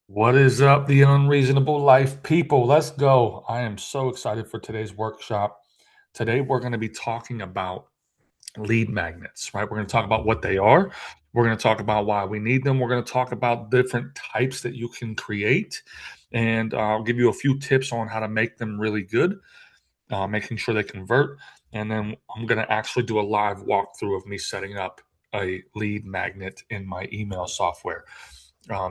What is up, the Unreasonable Life people? Let's go. I am so excited for today's workshop. Today, we're going to be talking about lead magnets, right? We're going to talk about what they are. We're going to talk about why we need them. We're going to talk about different types that you can create. And I'll give you a few tips on how to make them really good, making sure they convert. And then I'm going to actually do a live walkthrough of me setting up a lead magnet in my email software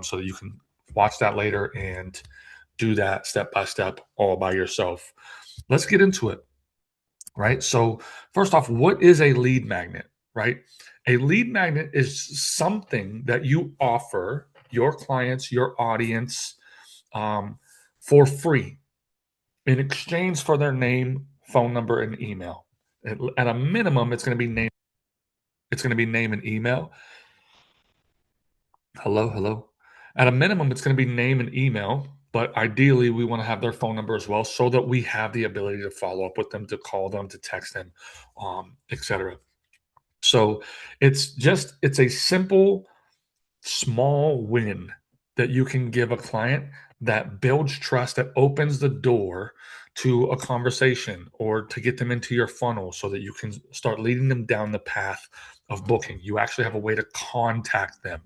so that you can watch that later and do that step by step all by yourself. Let's get into it, right? So, first off, what is a lead magnet, right? A lead magnet is something that you offer your clients, your audience, um, for free in exchange for their name, phone number, and email. At a minimum, it's going to be name. It's going to be name and email. Hello, hello. At a minimum, it's going to be name and email, but ideally, we want to have their phone number as well, so that we have the ability to follow up with them, to call them, to text them, etc. So it's a simple, small win that you can give a client that builds trust, that opens the door to a conversation or to get them into your funnel so that you can start leading them down the path of booking. You actually have a way to contact them,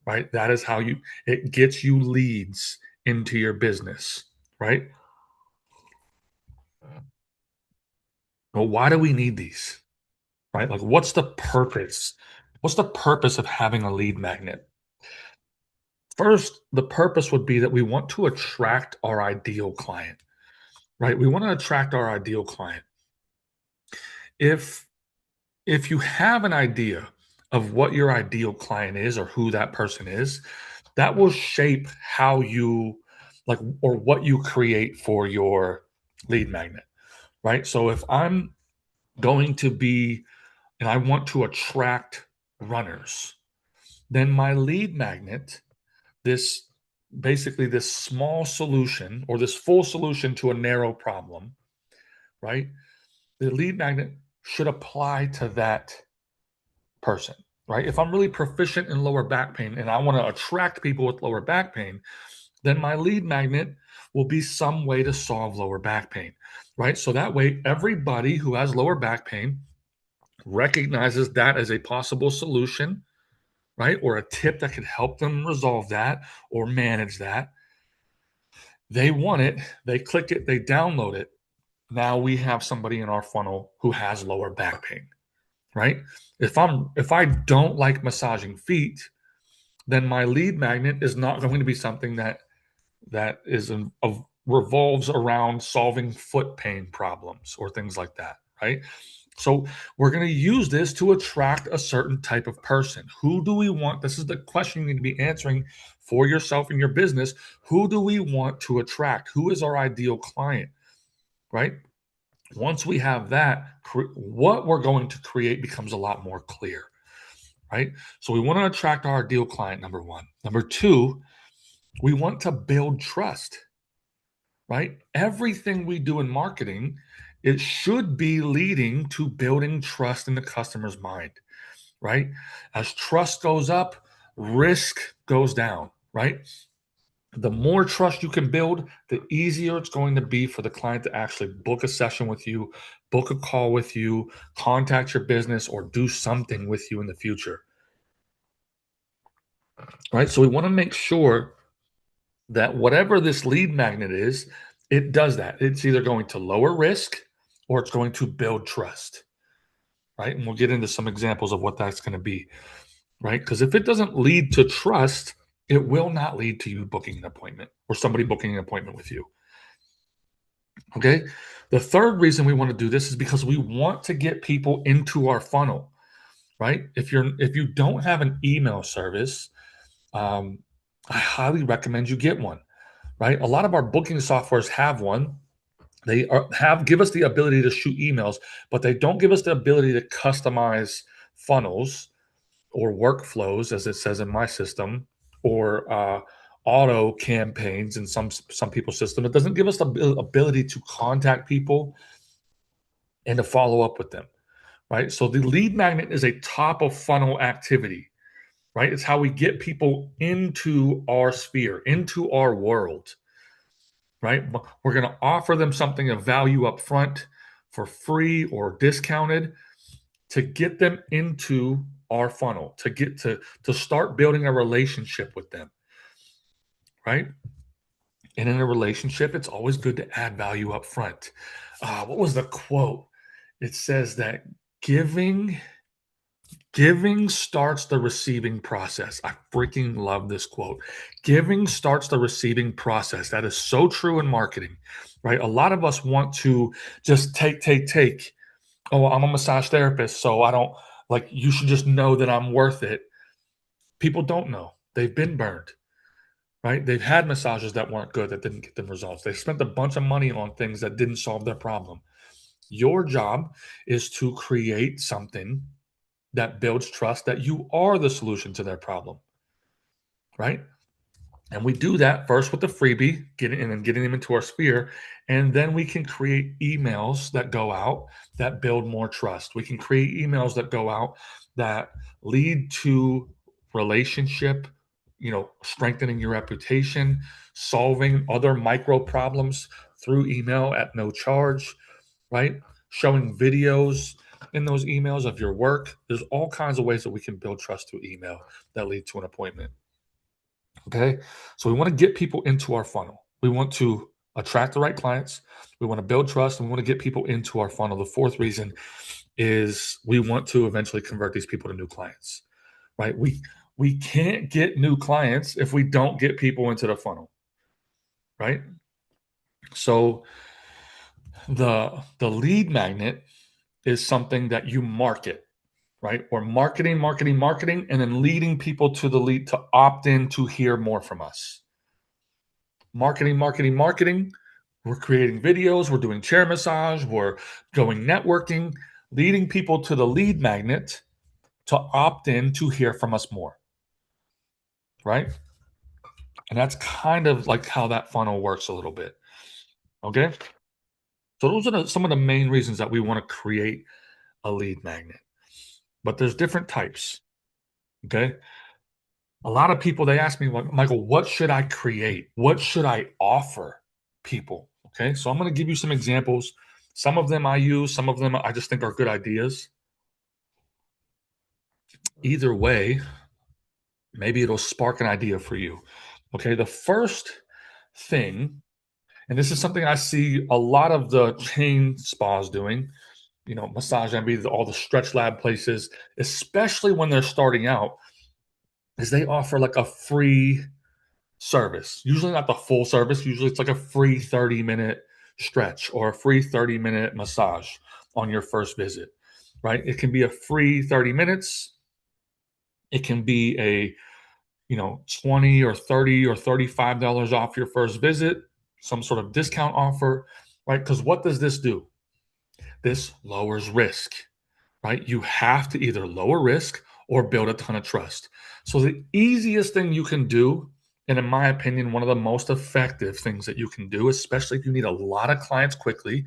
right? That is how it gets you leads into your business, right? Well, why do we need these, right? Like, what's the purpose? What's the purpose of having a lead magnet? First, the purpose would be that we want to attract our ideal client, right? We want to attract our ideal client. If if you have an idea of what your ideal client is or who that person is, that will shape how you like or what you create for your lead magnet, right? So if I'm going to be and I want to attract runners, then my lead magnet, this basically this small solution or this full solution to a narrow problem, right? The lead magnet should apply to that person, right? If I'm really proficient in lower back pain and I want to attract people with lower back pain, then my lead magnet will be some way to solve lower back pain, right? So that way, everybody who has lower back pain recognizes that as a possible solution, right? Or a tip that could help them resolve that or manage that. They want it, they click it, they download it. Now we have somebody in our funnel who has lower back pain, right? If I don't like massaging feet, then my lead magnet is not going to be something that is of revolves around solving foot pain problems or things like that, right? So we're going to use this to attract a certain type of person. Who do we want? This is the question you need to be answering for yourself and your business. Who do we want to attract? Who is our ideal client, right? Once we have that, what we're going to create becomes a lot more clear, right? So we want to attract our ideal client, number one. Number two, we want to build trust, right? Everything we do in marketing, it should be leading to building trust in the customer's mind, right? As trust goes up, risk goes down, right? The more trust you can build, the easier it's going to be for the client to actually book a session with you, book a call with you, contact your business, or do something with you in the future, right? So we want to make sure that whatever this lead magnet is, it does that. It's either going to lower risk or it's going to build trust, right? And we'll get into some examples of what that's going to be, right? Because if it doesn't lead to trust, it will not lead to you booking an appointment or somebody booking an appointment with you. Okay. The third reason we want to do this is because we want to get people into our funnel, right? If you don't have an email service, um, I highly recommend you get one, right? A lot of our booking softwares have one. Have give us the ability to shoot emails, but they don't give us the ability to customize funnels or workflows, as it says in my system, or auto campaigns in some people's system. It doesn't give us the ability to contact people and to follow up with them, right? So the lead magnet is a top of funnel activity, right? It's how we get people into our sphere, into our world, right? We're going to offer them something of value up front for free or discounted to get them into our funnel, to start building a relationship with them, right? And in a relationship, it's always good to add value up front. What was the quote? It says that giving giving starts the receiving process. I freaking love this quote. Giving starts the receiving process. That is so true in marketing, right? A lot of us want to just take. Oh, I'm a massage therapist, so I don't like you should just know that I'm worth it. People don't know. They've been burned, right? They've had massages that weren't good, that didn't get them results. They spent a bunch of money on things that didn't solve their problem. Your job is to create something that builds trust that you are the solution to their problem, right? And we do that first with the freebie, getting them into our sphere. And then we can create emails that go out that build more trust. We can create emails that go out that lead to relationship, strengthening your reputation, solving other micro problems through email at no charge, right? Showing videos in those emails of your work. There's all kinds of ways that we can build trust through email that lead to an appointment. Okay. So we want to get people into our funnel. We want to attract the right clients. We want to build trust and we want to get people into our funnel. The fourth reason is we want to eventually convert these people to new clients, right? We can't get new clients if we don't get people into the funnel, right? So the lead magnet is something that you market, right? Or marketing, and then leading people to the lead to opt in to hear more from us. Marketing. We're creating videos, we're doing chair massage, we're going networking, leading people to the lead magnet to opt in to hear from us more, right? And that's kind of like how that funnel works a little bit. Okay. So those are some of the main reasons that we want to create a lead magnet. But there's different types. Okay. A lot of people they ask me, like, Michael, what should I create? What should I offer people? Okay. So I'm going to give you some examples. Some of them I use, some of them I just think are good ideas. Either way, maybe it'll spark an idea for you. Okay. The first thing, and this is something I see a lot of the chain spas doing, Massage Envy, all the Stretch Lab places, especially when they're starting out, is they offer like a free service. Usually not the full service. Usually it's like a free 30-minute stretch or a free 30-minute massage on your first visit, right? It can be a free 30 minutes. It can be a 20 or 30 or $35 off your first visit, some sort of discount offer, right? Because what does this do? This lowers risk, right? You have to either lower risk or build a ton of trust. So the easiest thing you can do, and in my opinion, one of the most effective things that you can do, especially if you need a lot of clients quickly,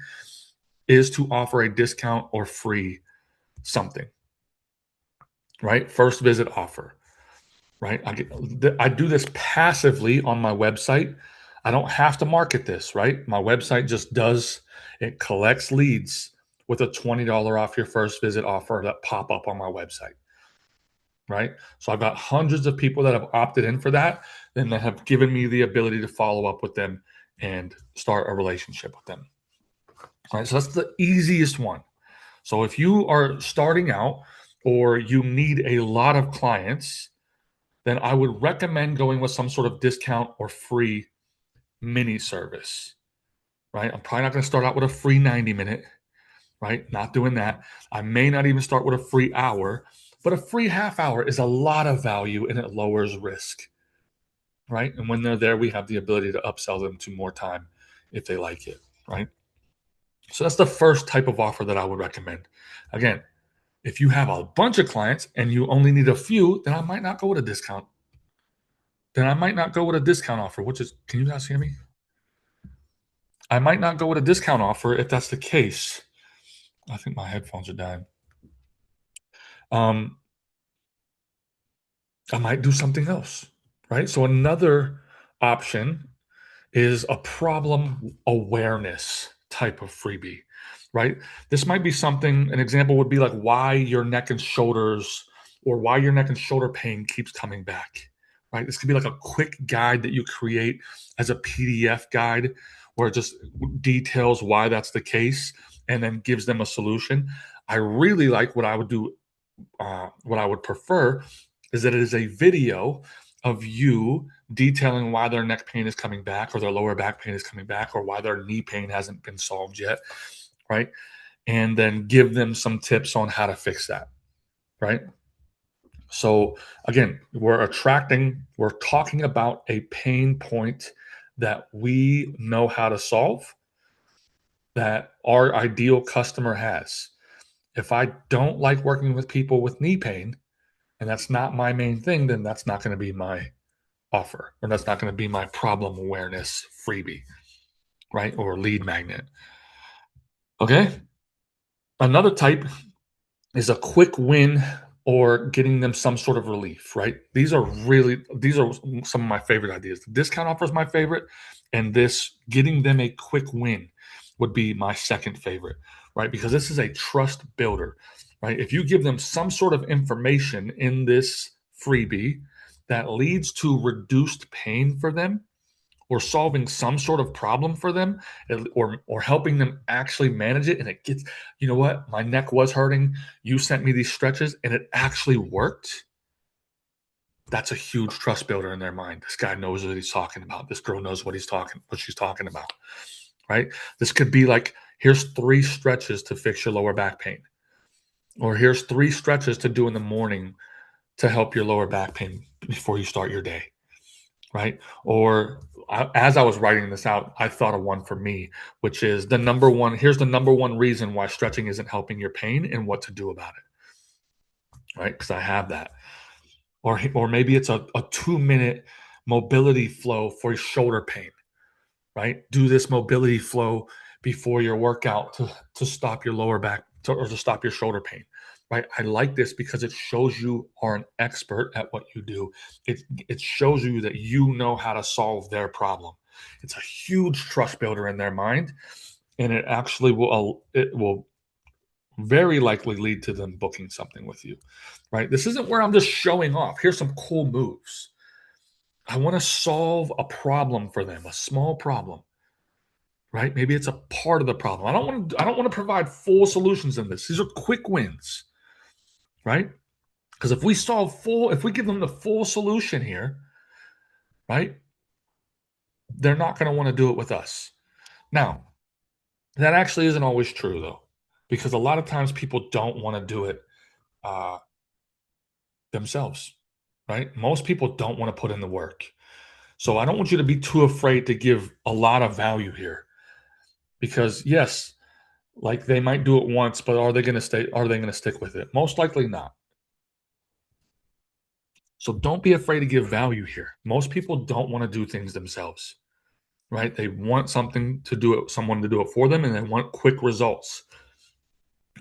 is to offer a discount or free something, right? First visit offer, right? I do this passively on my website. I don't have to market this, right? My website just does, it collects leads with a $20 off your first visit offer that pop up on my website, right? So I've got hundreds of people that have opted in for that and that have given me the ability to follow up with them and start a relationship with them. All right, so that's the easiest one. So if you are starting out or you need a lot of clients, then I would recommend going with some sort of discount or free mini service, right? I'm probably not going to start out with a free 90-minute, right? Not doing that. I may not even start with a free hour, but a free half hour is a lot of value and it lowers risk, right? And when they're there, we have the ability to upsell them to more time if they like it, right? So that's the first type of offer that I would recommend. Again, if you have a bunch of clients and you only need a few, then I might not go with a discount. Then I might not go with a discount offer, which is, can you guys hear me? I might not go with a discount offer if that's the case. I think my headphones are dying. Um, I might do something else, right? So another option is a problem awareness type of freebie, right? This might be something, an example would be like why your neck and shoulders or why your neck and shoulder pain keeps coming back, right? This could be like a quick guide that you create as a PDF guide where it just details why that's the case and then gives them a solution. I really like what I would do, what I would prefer is that it is a video of you detailing why their neck pain is coming back or their lower back pain is coming back or why their knee pain hasn't been solved yet, right? And then give them some tips on how to fix that, right? So again, we're talking about a pain point that we know how to solve that our ideal customer has. If I don't like working with people with knee pain and that's not my main thing, then that's not going to be my offer or that's not going to be my problem awareness freebie, right? Or lead magnet. Okay. Another type is a quick win or getting them some sort of relief, right? These are some of my favorite ideas. The discount offer is my favorite, and this getting them a quick win would be my second favorite, right? Because this is a trust builder, right? If you give them some sort of information in this freebie that leads to reduced pain for them, or solving some sort of problem for them, or helping them actually manage it and it gets, you know what, my neck was hurting, you sent me these stretches and it actually worked. That's a huge trust builder in their mind. This guy knows what he's talking about. This girl knows what she's talking about, right? This could be like, here's 3 stretches to fix your lower back pain, or here's 3 stretches to do in the morning to help your lower back pain before you start your day, right? Or as I was writing this out, I thought of one for me, which is the number one. Here's the number one reason why stretching isn't helping your pain and what to do about it, right? Because I have that. Or maybe it's a 2 minute mobility flow for shoulder pain, right? Do this mobility flow before your workout to stop your lower back or to stop your shoulder pain, right? I like this because it shows you are an expert at what you do. It shows you that you know how to solve their problem. It's a huge trust builder in their mind, and it will very likely lead to them booking something with you, right? This isn't where I'm just showing off. Here's some cool moves. I want to solve a problem for them, a small problem, right? Maybe it's a part of the problem. I don't want to provide full solutions in this. These are quick wins, right? Because if we give them the full solution here, right? They're not going to want to do it with us. Now, that actually isn't always true though, because a lot of times people don't want to do it uh, themselves, right? Most people don't want to put in the work. So I don't want you to be too afraid to give a lot of value here, because yes, like they might do it once, but are they going to stick with it? Most likely not. So don't be afraid to give value here. Most people don't want to do things themselves, right? They want someone to do it for them, and they want quick results.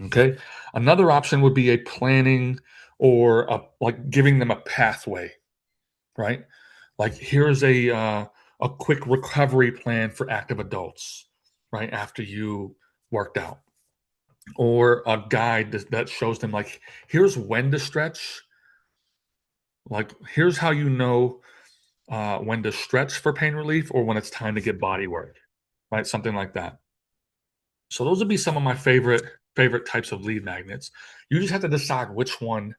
Okay. Another option would be a planning or like giving them a pathway, right? Like here's a quick recovery plan for active adults, right? After you worked out, or a guide that shows them like here's when to stretch, like here's how you know when to stretch for pain relief or when it's time to get body work, right? Something like that. So those would be some of my favorite types of lead magnets. You just have to decide which one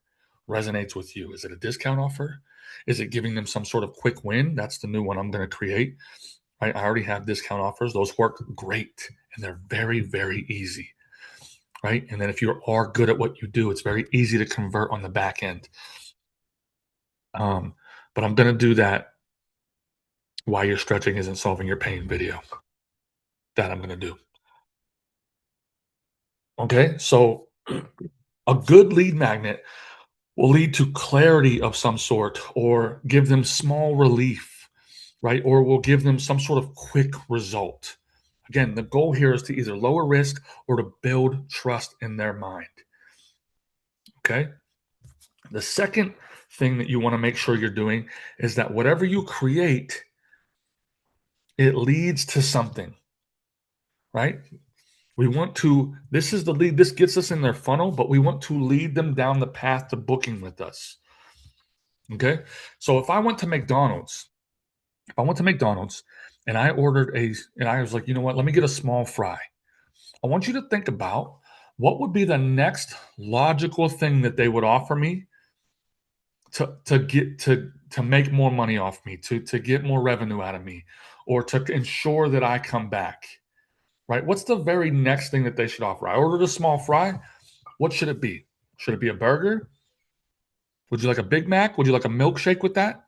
resonates with you. Is it a discount offer? Is it giving them some sort of quick win? That's the new one I'm going to create. I already have discount offers. Those work great and they're very, very easy, right? And then if you are good at what you do, it's very easy to convert on the back end. Um, but I'm going to do that why your stretching isn't solving your pain video. That I'm going to do. Okay. So a good lead magnet will lead to clarity of some sort or give them small relief, right? Or will give them some sort of quick result. Again, the goal here is to either lower risk or to build trust in their mind. Okay. The second thing that you want to make sure you're doing is that whatever you create, it leads to something, right? We want to, this is the lead, this gets us in their funnel, but we want to lead them down the path to booking with us. Okay. So if I went to McDonald's and and I was like, you know what, let me get a small fry. I want you to think about what would be the next logical thing that they would offer me to make more money off me, to get more revenue out of me, or to ensure that I come back. Right? What's the very next thing that they should offer? I ordered a small fry. What should it be? Should it be a burger? Would you like a Big Mac? Would you like a milkshake with that?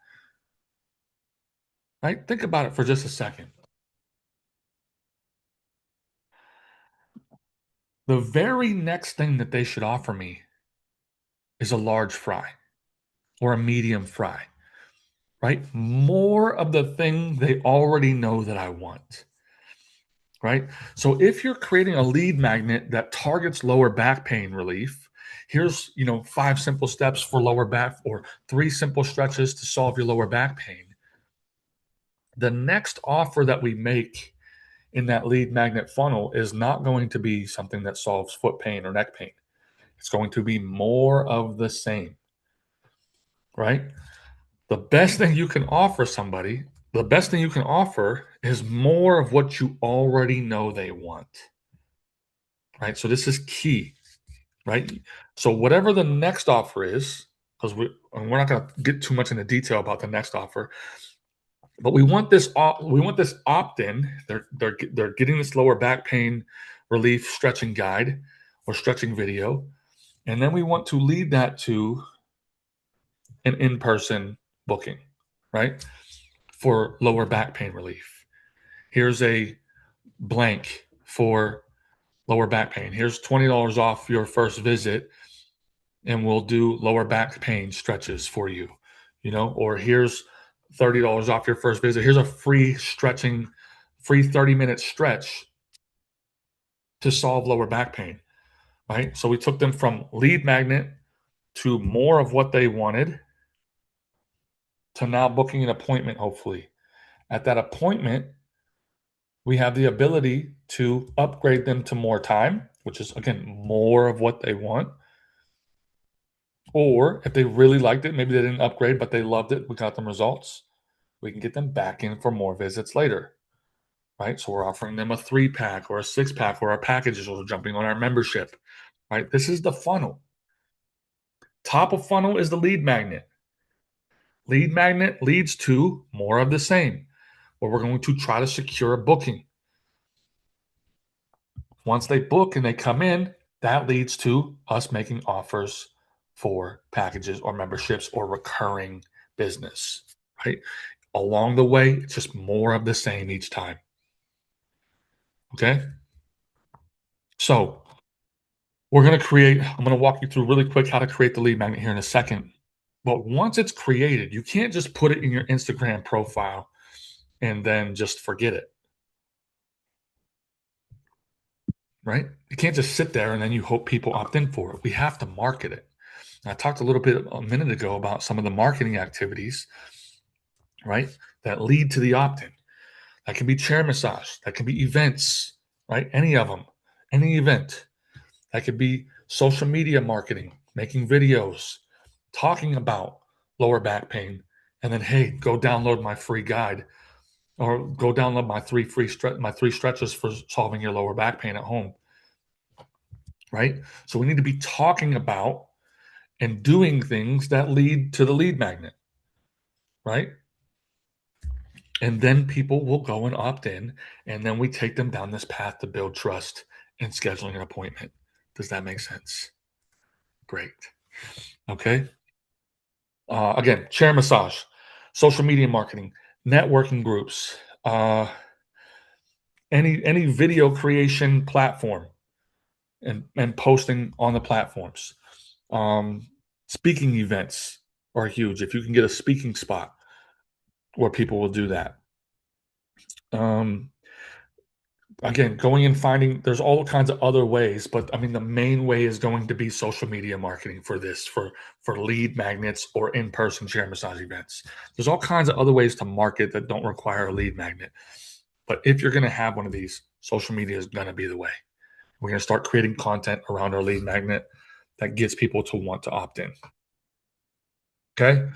Right? Think about it for just a second. The very next thing that they should offer me is a large fry or a medium fry, right? More of the thing they already know that I want, right? So if you're creating a lead magnet that targets lower back pain relief, here's, 5 simple steps for lower back or 3 simple stretches to solve your lower back pain. The next offer that we make in that lead magnet funnel is not going to be something that solves foot pain or neck pain. It's going to be more of the same, right? The best thing you can offer somebody, the best thing you can offer is more of what you already know they want, right? So this is key, right? So whatever the next offer is, because we're not going to get too much into detail about the next offer, but we want this opt-in. They're getting this lower back pain relief stretching guide or stretching video, and then we want to lead that to an in-person booking, right? For lower back pain relief. Here's a blank for lower back pain. Here's $20 off your first visit, and we'll do lower back pain stretches for you, or here's $30 off your first visit. Here's a free 30-minute stretch to solve lower back pain, right? So we took them from lead magnet to more of what they wanted to now booking an appointment, hopefully. At that appointment, we have the ability to upgrade them to more time, which is, again, more of what they want. Or if they really liked it, maybe they didn't upgrade, but they loved it, we got them results, we can get them back in for more visits later, right? So we're offering them a 3-pack or a 6-pack, or our packages are jumping on our membership, right? This is the funnel. Top of funnel is the lead magnet. Lead magnet leads to more of the same, where we're going to try to secure a booking. Once they book and they come in, that leads to us making offers for packages or memberships or recurring business, right? Along the way, it's just more of the same each time. Okay. So I'm going to walk you through really quick how to create the lead magnet here in a second. But once it's created, you can't just put it in your Instagram profile and then just forget it, right? You can't just sit there and then you hope people opt in for it. We have to market it. And I talked a little bit a minute ago about some of the marketing activities, right, that lead to the opt-in. That can be chair massage, that can be events, right? Any of them, any event. That could be social media marketing, making videos, talking about lower back pain, and then, hey, go download my free guide, or go download my 3 stretches for solving your lower back pain at home, right? So we need to be talking about and doing things that lead to the lead magnet, right? And then people will go and opt in, and then we take them down this path to build trust and scheduling an appointment. Does that make sense? Great. Okay. Again, chair massage, social media marketing, networking groups, any video creation platform, and posting on the platforms. Um, Speaking events are huge. If you can get a speaking spot where people will do that. Um, Again, going and finding there's all kinds of other ways, but I mean the main way is going to be social media marketing for this, for lead magnets or in-person chair massage events. There's all kinds of other ways to market that don't require a lead magnet. But if you're going to have one of these, social media is going to be the way. We're going to start creating content around our lead magnet that gets people to want to opt in. Okay.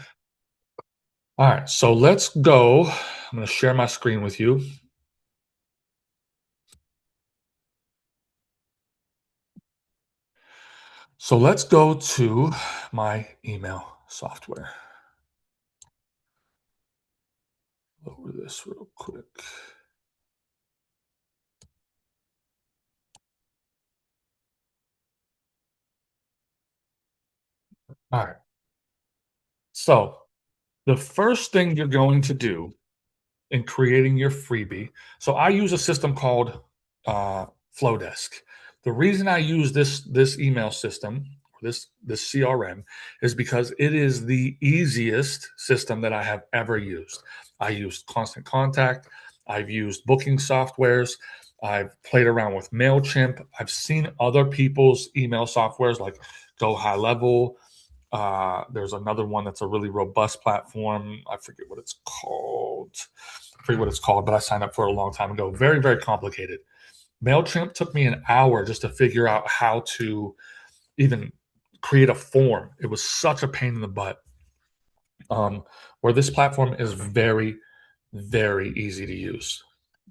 All right. So let's go. I'm going to share my screen with you. So let's go to my email software. Lower this real quick. All right. So the first thing you're going to do in creating your freebie. So I use a system called Flowdesk. The reason I use this email system, this CRM, is because it is the easiest system that I have ever used. I used Constant Contact. I've used booking softwares. I've played around with Mailchimp. I've seen other people's email softwares like Go High Level. There's another one that's a really robust platform. I forget what it's called. But I signed up for it a long time ago. Very, very complicated. MailChimp took me an hour just to figure out how to even create a form. It was such a pain in the butt. Where this platform is very, very easy to use.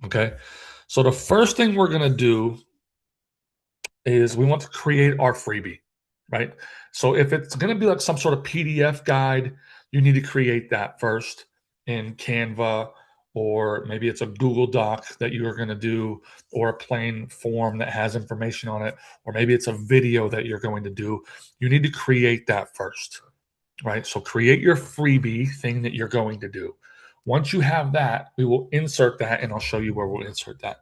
Okay. So the first thing we're going to do is we want to create our freebie, right? So if it's going to be like some sort of PDF guide, you need to create that first in Canva, or maybe it's a Google Doc that you are going to do, or a plain form that has information on it, or maybe it's a video that you're going to do. You need to create that first, right? So create your freebie thing that you're going to do. Once you have that, we will insert that, and I'll show you where we'll insert that.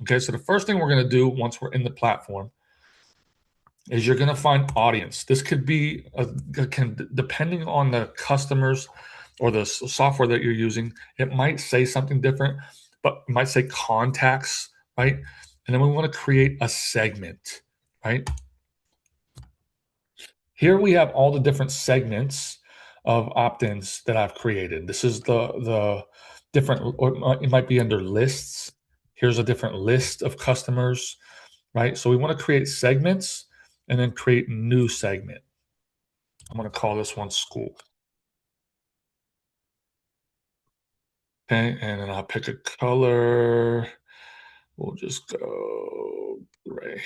Okay, so the first thing we're going to do once we're in the platform is you're going to find audience. This could be depending on the customers or the software that you're using, it might say something different, but it might say contacts, right? And then we want to create a segment, right? Here we have all the different segments of opt-ins that I've created. This is the different, or it might be under lists. Here's a different list of customers, right? So we want to create segments and then create new segment. I'm going to call this one school. Okay, and then I'll pick a color. We'll just go gray.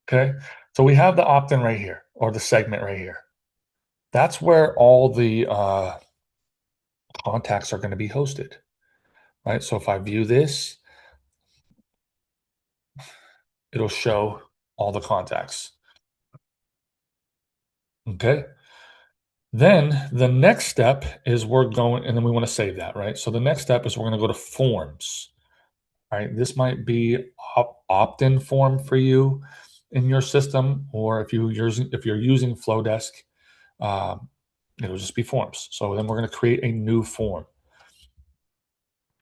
Okay, so we have the opt-in right here, or the segment right here. That's where all the contacts are going to be hosted, right? So if I view this, it'll show all the contacts. Okay. Then the next step is we're going, and then we want to save that, right? So the next step is we're going to go to forms, right? This might be opt-in form for you in your system, or if you're using Flowdesk, um, it'll just be forms. So then we're going to create a new form.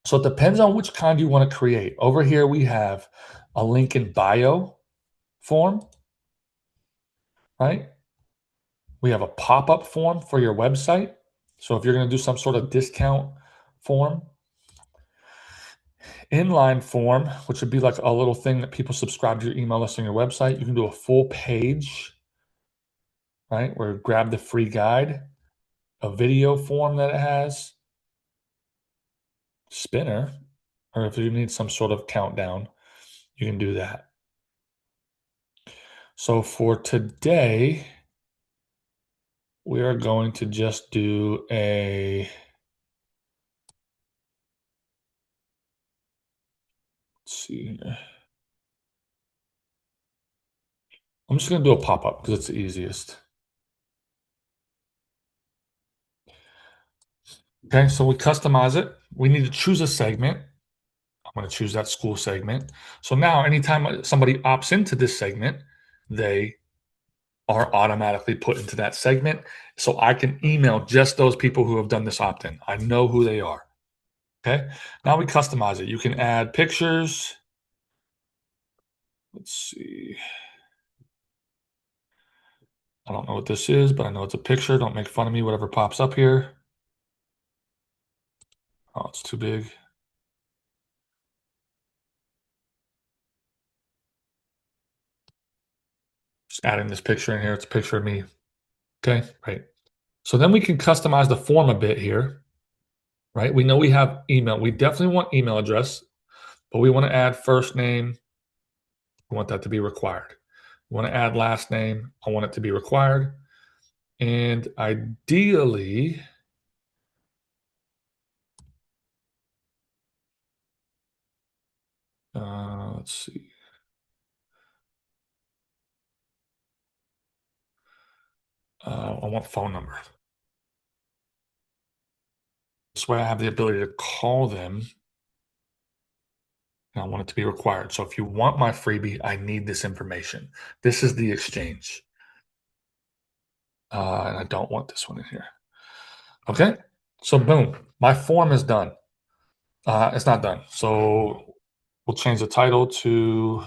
So it depends on which kind you want to create. Over here we have a link in bio form, right? We have a pop-up form for your website. So if you're going to do some sort of discount form, inline form, which would be like a little thing that people subscribe to your email list on your website. You can do a full page, right? Where grab the free guide, a video form that it has, spinner, or if you need some sort of countdown, you can do that. So for today, we are going to just do let's see here. I'm just going to do a pop-up because it's the easiest. Okay, so we customize it. We need to choose a segment. I'm going to choose that school segment. So now anytime somebody opts into this segment, they are automatically put into that segment. So I can email just those people who have done this opt-in. I know who they are. Okay. Now we customize it. You can add pictures. Let's see. I don't know what this is, but I know it's a picture. Don't make fun of me, whatever pops up here. Oh, it's too big. Just adding this picture in here. It's a picture of me. Okay, right. So then we can customize the form a bit here, right? We know we have email. We definitely want email address, but we want to add first name. We want that to be required. We want to add last name. I want it to be required. And ideally, let's see. I want phone number. This way I have the ability to call them. And I want it to be required. So if you want my freebie, I need this information. This is the exchange. And I don't want this one in here. Okay. So boom, my form is done. It's not done. So we'll change the title to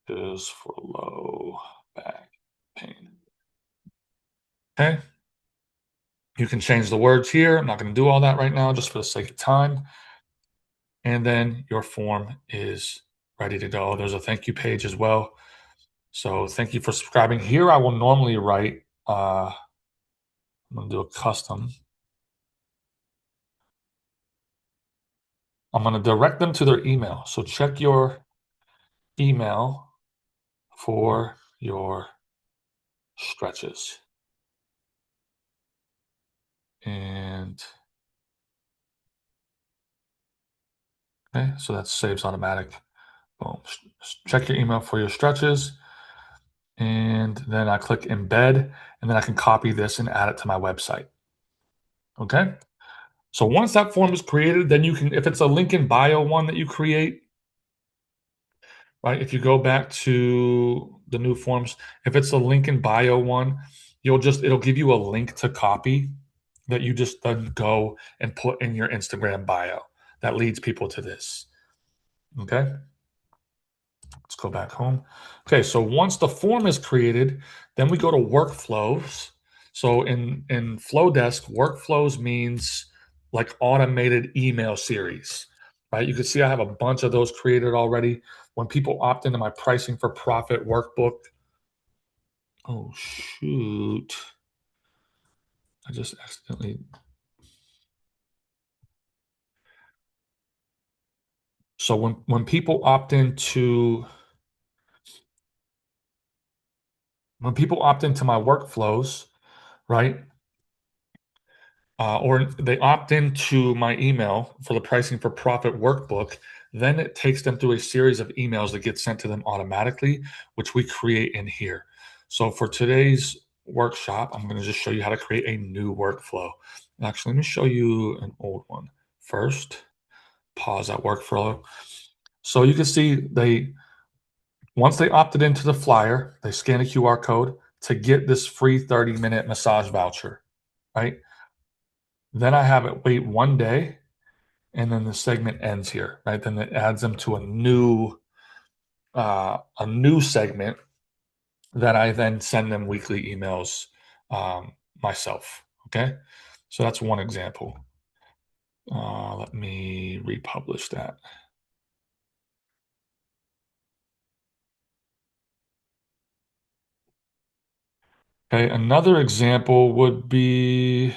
is for low back pain. Okay. You can change the words here. I'm not going to do all that right now, just for the sake of time. And then your form is ready to go. There's a thank you page as well. So thank you for subscribing. Here I will normally write, I'm going to do a custom. I'm going to direct them to their email. So check your email for your stretches. And okay, so that saves automatic. Boom. Check your email for your stretches. And then I click embed, and then I can copy this and add it to my website. Okay. So once that form is created, then you can, if it's a link in bio one that you create, right? If you go back to the new forms, if it's a link in bio one, it'll give you a link to copy that you just then go and put in your Instagram bio. That leads people to this. Okay. Let's go back home. Okay, so once the form is created, then we go to workflows. So in Flowdesk, workflows means like automated email series, right? You can see I have a bunch of those created already. When people opt into my pricing for profit workbook, oh shoot, I just accidentally. So when people opt into my workflows, right? Or they opt into my email for the pricing for profit workbook, then it takes them through a series of emails that get sent to them automatically, which we create in here. So for today's workshop, I'm going to just show you how to create a new workflow. Actually, let me show you an old one first. Pause that workflow. So you can see once they opted into the flyer, they scan a QR code to get this free 30-minute massage voucher, right? Then I have it wait 1 day, and then the segment ends here, right? Then it adds them to a new segment that I then send them weekly emails myself. Okay, so that's one example. Let me republish that. Okay, another example would be.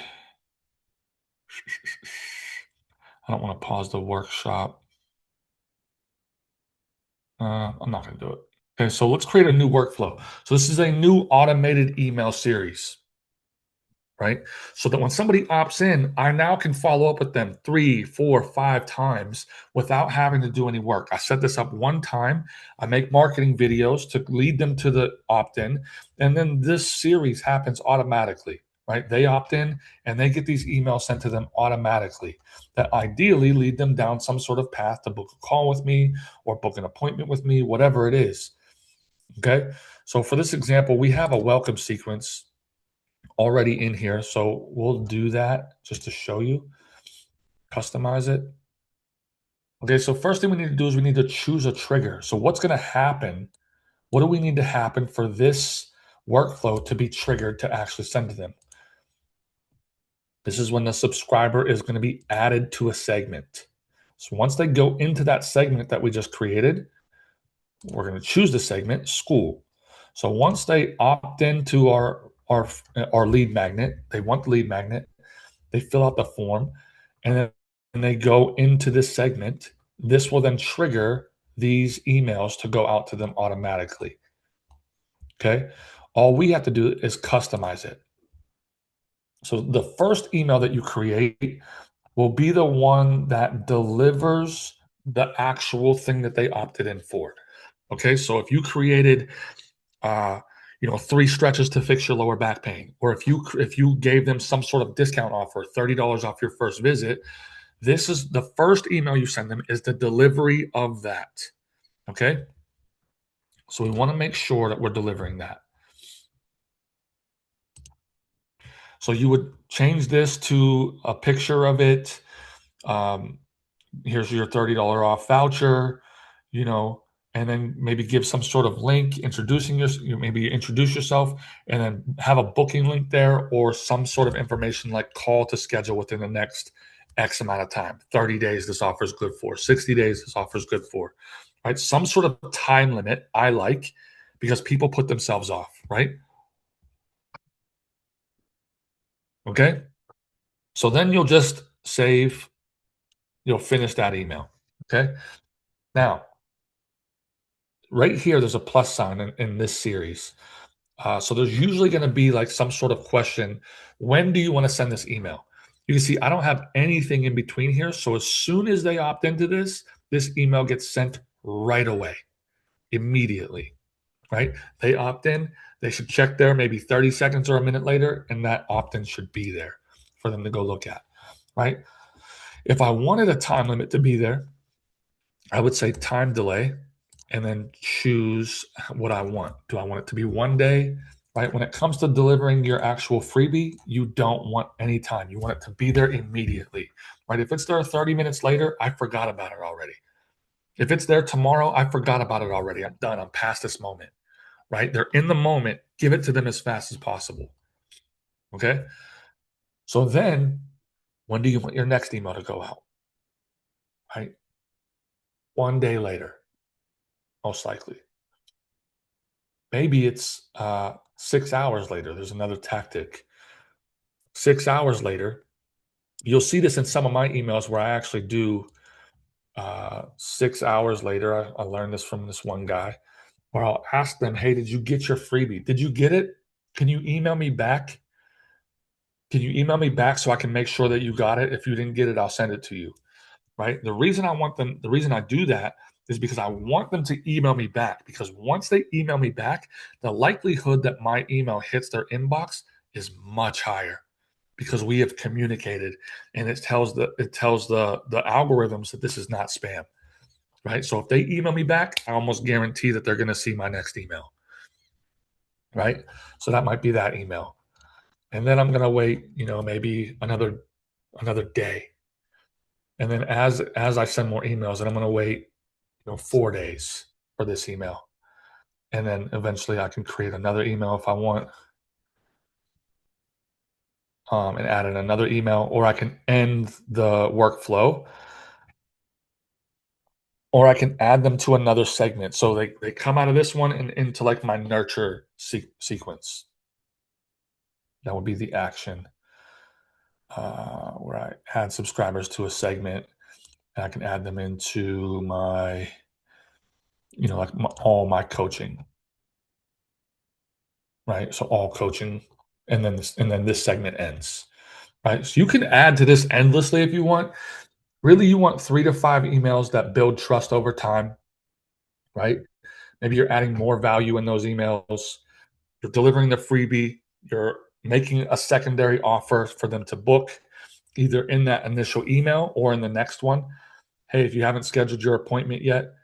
I don't want to pause the workshop. I'm not going to do it. Okay, so let's create a new workflow. So this is a new automated email series, right? So that when somebody opts in, I now can follow up with them 3, 4, 5 times without having to do any work. I set this up one time. I make marketing videos to lead them to the opt in, and then this series happens automatically, right? They opt in and they get these emails sent to them automatically that ideally lead them down some sort of path to book a call with me or book an appointment with me, whatever it is. Okay. So for this example, we have a welcome sequence already in here. So we'll do that just to show you, customize it. Okay. So first thing we need to do is we need to choose a trigger. So what's going to happen? What do we need to happen for this workflow to be triggered to actually send to them? This is when the subscriber is going to be added to a segment. So once they go into that segment that we just created, we're going to choose the segment, school. So once they opt into our lead magnet, they want the lead magnet, they fill out the form, and then they go into this segment. This will then trigger these emails to go out to them automatically. Okay. All we have to do is customize it. So the first email that you create will be the one that delivers the actual thing that they opted in for. Okay. So if you created, uh, 3 stretches to fix your lower back pain, or if you gave them some sort of discount offer, $30 off your first visit, this is the first email you send them is the delivery of that. Okay. So we want to make sure that we're delivering that. So you would change this to a picture of it. Um, Here's your $30 off voucher, you know, and then maybe give some sort of link introducing maybe introduce yourself and then have a booking link there or some sort of information like call to schedule within the next X amount of time. 30 days, this offer is good for. 60 days, this offer is good for. Right? Some sort of time limit I like because people put themselves off, right? Okay. So then you'll just save, you'll finish that email. Okay. Now, right here, there's a plus sign in this series. So there's usually going to be like some sort of question. When do you want to send this email? You can see I don't have anything in between here. So as soon as they opt into this email gets sent right away, immediately, right? They opt in, they should check there maybe 30 seconds or a minute later, and that opt-in should be there for them to go look at, right? If I wanted a time limit to be there, I would say time delay and then choose what I want. Do I want it to be 1 day? Right? When it comes to delivering your actual freebie, you don't want any time. You want it to be there immediately. Right? If it's there 30 minutes later, I forgot about it already. If it's there tomorrow, I forgot about it already. I'm done. I'm past this moment. Right? They're in the moment. Give it to them as fast as possible. Okay? So then when do you want your next email to go out? Right? 1 day later, most likely. Maybe it's 6 hours later. There's another tactic. 6 hours later, you'll see this in some of my emails where I actually do 6 hours later. I learned this from this one guy where I'll ask them, hey, did you get your freebie? Did you get it? Can you email me back? Can you email me back so I can make sure that you got it? If you didn't get it, I'll send it to you. Right? The reason I do that is because I want them to email me back. Because once they email me back, the likelihood that my email hits their inbox is much higher because we have communicated and it tells the algorithms that this is not spam. Right. So if they email me back, I almost guarantee that they're going to see my next email. Right. So that might be that email. And then I'm going to wait, maybe another day. And then as I send more emails, and I'm going to wait 4 days for this email. And then eventually I can create another email if I want, and add in another email, or I can end the workflow, or I can add them to another segment. So they come out of this one and into like my nurture sequence. That would be the action where I add subscribers to a segment. And I can add them into my, all my coaching. Right. So all coaching, and then this segment ends. Right. So you can add to this endlessly if you want. Really, you want 3 to 5 emails that build trust over time. Right. Maybe you're adding more value in those emails. You're delivering the freebie. You're making a secondary offer for them to book either in that initial email or in the next one. Hey, if you haven't scheduled your appointment yet,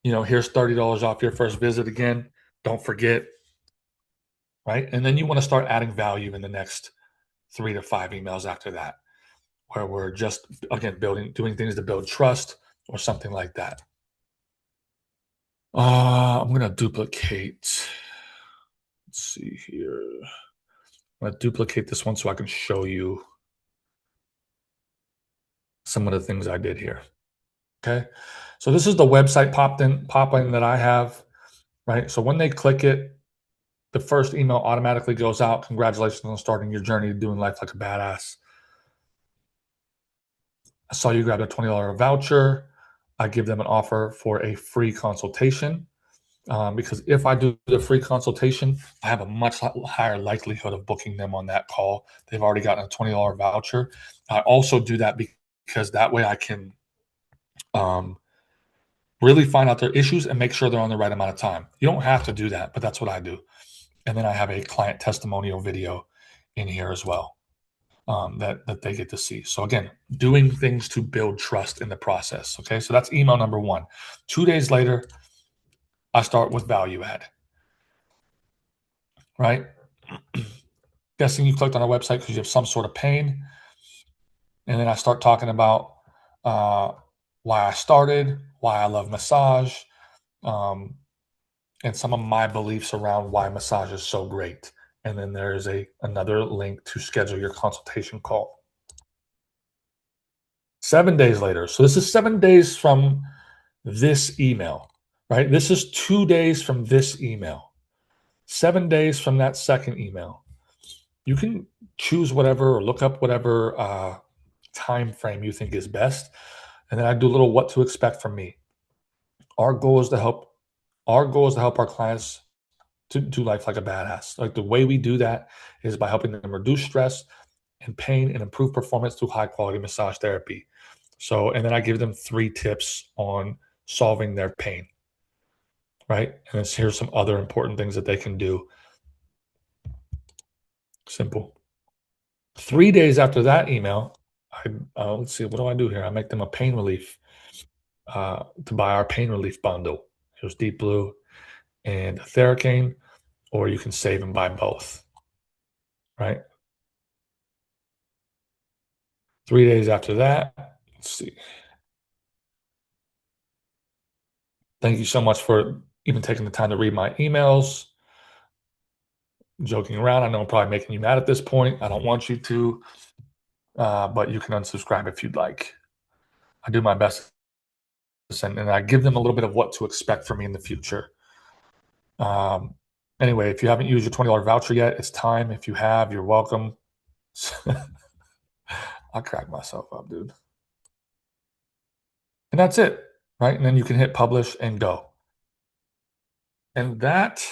here's $30 off your first visit again. Don't forget, right? And then you want to start adding value in the next 3 to 5 emails after that, where we're just, again, doing things to build trust or something like that. I'm going to duplicate. Let's see here. I'm going to duplicate this one so I can show you some of the things I did here. Okay. So this is the website pop-in that I have, right? So when they click it, the first email automatically goes out. Congratulations on starting your journey to doing life like a badass. I saw you grab a $20 voucher. I give them an offer for a free consultation. Because if I do the free consultation, I have a much higher likelihood of booking them on that call. They've already gotten a $20 voucher. I also do that because that way I can really find out their issues and make sure they're on the right amount of time. You don't have to do that, but that's what I do. And then I have a client testimonial video in here as well, that they get to see. So again, doing things to build trust in the process. Okay, so that's email number 1. 2 days later, I start with value add. Right? Guessing you clicked on our website because you have some sort of pain. And then I start talking about why I started, why I love massage, and some of my beliefs around why massage is so great. And then there is another link to schedule your consultation call. 7 days later. So this is 7 days from this email, right? This is 2 days from this email. 7 days from that second email. You can choose whatever or look up whatever time frame you think is best. And then I do a little what to expect from me. Our goal is to help our clients to do life like a badass. Like the way we do that is by helping them reduce stress and pain and improve performance through high quality massage therapy. So, and then I give them 3 tips on solving their pain, right? And here's some other important things that they can do. Simple. 3 days after that email, let's see, what do I do here? I make them a pain relief to buy our pain relief bundle. Here's Deep Blue and Theracane, or you can save and buy both, right? 3 days after that, let's see. Thank you so much for even taking the time to read my emails. Joking around. I know I'm probably making you mad at this point. I don't want you to, but you can unsubscribe if you'd like. I do my best to send, and I give them a little bit of what to expect from me in the future. Anyway, if you haven't used your $20 voucher yet, it's time. If you have, you're welcome. I crack myself up, dude. And that's it, right? And then you can hit publish and go. And that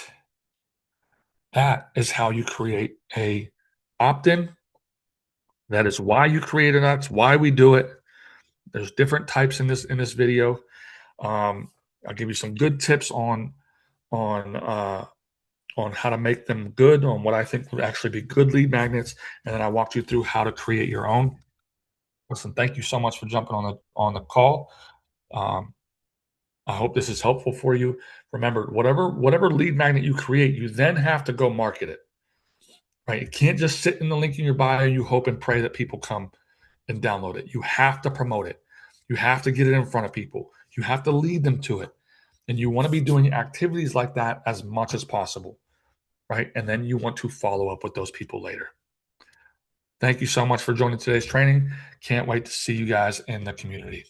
is how you create a opt-in. That is why you create it. That's why we do it. There's different types in this video. I'll give you some good tips on how to make them good, on what I think would actually be good lead magnets, and then I walked you through how to create your own. Listen, thank you so much for jumping on the call. I hope this is helpful for you. Remember, whatever lead magnet you create, you then have to go market it. Right? It can't just sit in the link in your bio and you hope and pray that people come and download it. You have to promote it. You have to get it in front of people. You have to lead them to it. And you want to be doing activities like that as much as possible, right? And then you want to follow up with those people later. Thank you so much for joining today's training. Can't wait to see you guys in the community.